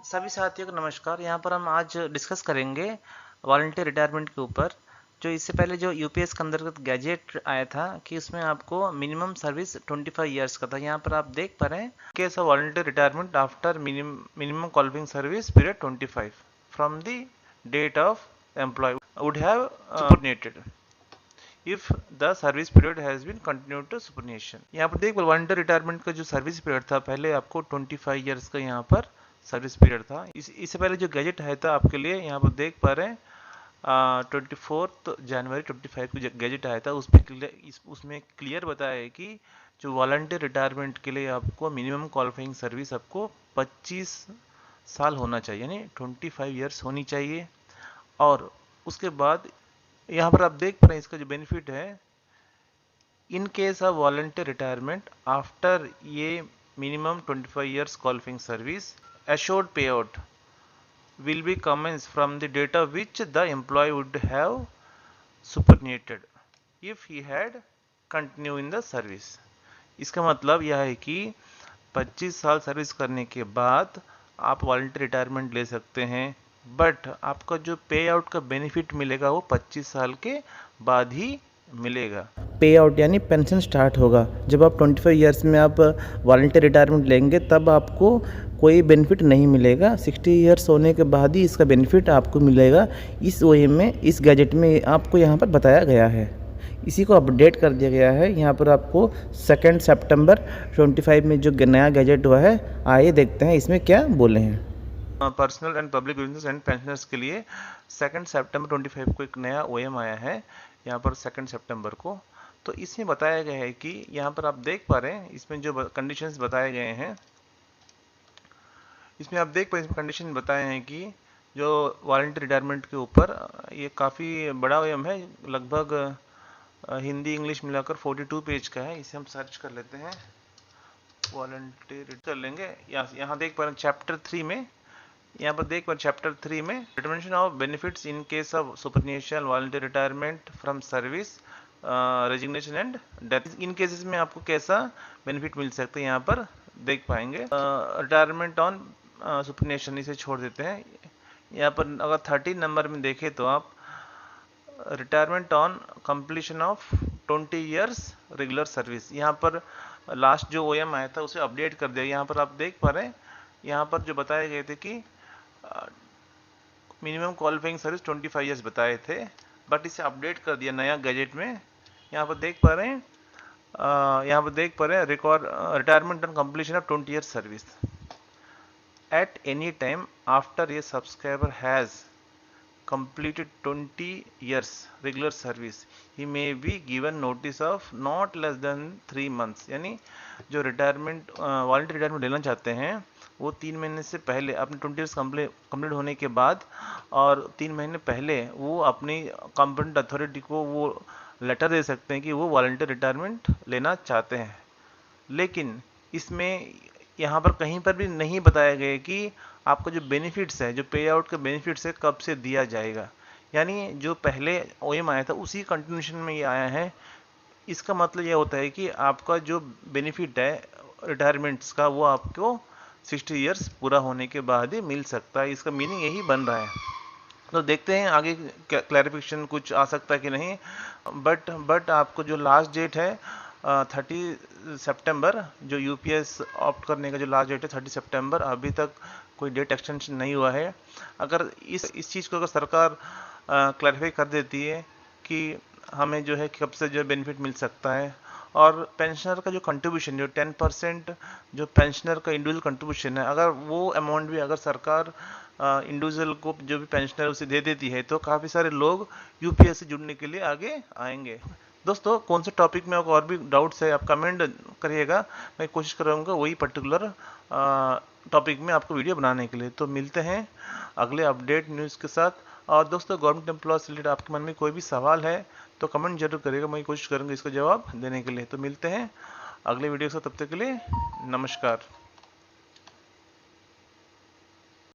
सभी साथियों को नमस्कार। यहाँ पर हम आज डिस्कस करेंगे वॉलंटियर रिटायरमेंट के ऊपर। जो इससे पहले जो यूपीएस के अंतर्गत गैजेट आया था कि उसमें आपको मिनिमम सर्विस 25 इयर्स का था। यहाँ पर आप देख पा रहे हैं case of voluntary retirement after minimum qualifying service period 25 from the date of employ would have superannuated if the service period has been continued to superannuation. यहाँ पर देख वॉलंटियर रिटायरमेंट का जो सर्विस पीरियड था, पहले आपको 25 इयर्स का यहाँ पर सर्विस पीरियड था। इससे पहले जो गैजेट है था आपके लिए, यहाँ पर देख पा रहे हैं 24 जनवरी 25 को गैजेट आया था। उसमें क्लियर बताया है कि जो वॉलंटियर रिटायरमेंट के लिए आपको मिनिमम क्वालिफाइंग सर्विस आपको 25 साल होना चाहिए, यानी 25 इयर्स होनी चाहिए। और उसके बाद यहाँ पर आप देख पा रहे हैं इसका जो बेनिफिट है, in case of voluntary retirement after ये minimum 25 years qualifying service, assured payout will be commenced from the date of which the employee would have superannuated if he had continued in the service। इसका मतलब यह है कि 25 साल service करने के बाद आप वॉलंटियर रिटायरमेंट ले सकते हैं, बट आपका जो पे आउट का बेनिफिट मिलेगा वो 25 साल के बाद ही मिलेगा। पे आउट यानी पेंशन स्टार्ट होगा जब आप 25 इयर्स में आप वॉलंटियर रिटायरमेंट लेंगे, तब आपको कोई बेनिफिट नहीं मिलेगा। 60 इयर्स होने के बाद ही इसका बेनिफिट आपको मिलेगा। इस ओए में, इस गैजेट में आपको यहाँ पर बताया गया है, इसी को अपडेट कर दिया गया है। यहाँ पर आपको 2 सितंबर 25 में जो नया गैजेट हुआ है, आइए देखते हैं इसमें क्या बोले हैं। Personal and public business and pensioners के लिए 2 सितंबर 25 को एक नया ओएम आया है, यहाँ पर 2 सितंबर को। तो इसमें बताया गया है कि यहाँ पर आप देख पा रहे हैं इसमें जो कंडीशंस बताए गए हैं, इसमें आप देख पा रहे हैं कंडीशन बताए हैं कि जो वॉलंटियर रिटायरमेंट के ऊपर ये काफ़ी बड़ा ओएम है, लगभग हिंदी इंग्लिश मिलाकर 42 पेज का है। इसे हम सर्च कर लेते हैं, वॉलंटियर कर लेंगे। यहाँ देख पा रहे हैं चैप्टर 3 में, यहाँ पर देख पर चैप्टर 3 में determination of benefits in case of सुपरनेशन, volunteer retirement from service, resignation and death. In cases में आपको कैसा बेनिफिट मिल सकता है यहाँ पर देख पाएंगे। रिटायरमेंट ऑन सुपरनेशन इसे छोड़ देते हैं। यहाँ पर अगर 13 नंबर में देखें तो आप retirement on completion of 20 years regular service, यहाँ पर लास्ट जो ओएम आया था उसे अपडेट कर दिया। यहाँ पर आप देख पा रहे हैं, यहाँ पर जो बताए गए थे कि मिनिमम क्वालिफाइंग सर्विस 25 इयर्स बताए थे, बट इसे अपडेट कर दिया नया गैजेट में। यहाँ पर देख पा रहे हैं record retirement on completion of 20 years service at any time after a subscriber has completed 20 years regular service he may be given notice of not less than 3 months। यानी जो रिटायरमेंट वॉलंटियर रिटायरमेंट लेना चाहते हैं वो 3 महीने से पहले, अपने 20 इयर्स कंप्लीट होने के बाद और 3 महीने पहले वो अपनी कॉम्पिटेंट अथॉरिटी को वो लेटर दे सकते हैं कि वो वॉलंटियर रिटायरमेंट लेना चाहते हैं। लेकिन इसमें यहाँ पर कहीं पर भी नहीं बताया गया कि आपका जो बेनिफिट्स है, जो पे आउट का बेनिफिट्स है, कब से दिया जाएगा। यानी जो पहले ओएम आया था उसी कंटिन्यूशन में ये आया है। इसका मतलब यह होता है कि आपका जो बेनिफिट है रिटायरमेंट्स का वो आपको 60 इयर्स पूरा होने के बाद ही मिल सकता है। इसका मीनिंग यही बन रहा है। तो देखते हैं आगे क्लैरिफिकेशन कुछ आ सकता है कि नहीं। बट आपको जो लास्ट डेट है 30 सितंबर, जो यूपीएस ऑप्ट करने का जो लास्ट डेट है 30 सितंबर, अभी तक कोई डेट एक्सटेंशन नहीं हुआ है। अगर इस चीज़ को अगर सरकार क्लैरिफाई कर देती है कि हमें जो है कब से जो बेनिफिट मिल सकता है, और पेंशनर का जो कंट्रीब्यूशन जो 10% जो पेंशनर का इंडिविजुअल कंट्रीब्यूशन है, अगर वो अमाउंट भी अगर सरकार इंडिविजुअल को जो भी पेंशनर उसे दे देती है, तो काफ़ी सारे लोग यूपीएस से जुड़ने के लिए आगे आएंगे। दोस्तों, कौन से टॉपिक में और भी डाउट्स है आप कमेंट करिएगा, मैं कोशिश करूँगा वही पर्टिकुलर टॉपिक में आपको वीडियो बनाने के लिए। तो मिलते हैं अगले अपडेट न्यूज़ के साथ। और दोस्तों, गवर्नमेंट एम्प्लॉय से रिलेटेड आपके मन में कोई भी सवाल है तो कमेंट जरूर करिएगा, मैं कोशिश करूँगा इसका जवाब देने के लिए। तो मिलते हैं अगले वीडियो के साथ, तब तक के लिए नमस्कार।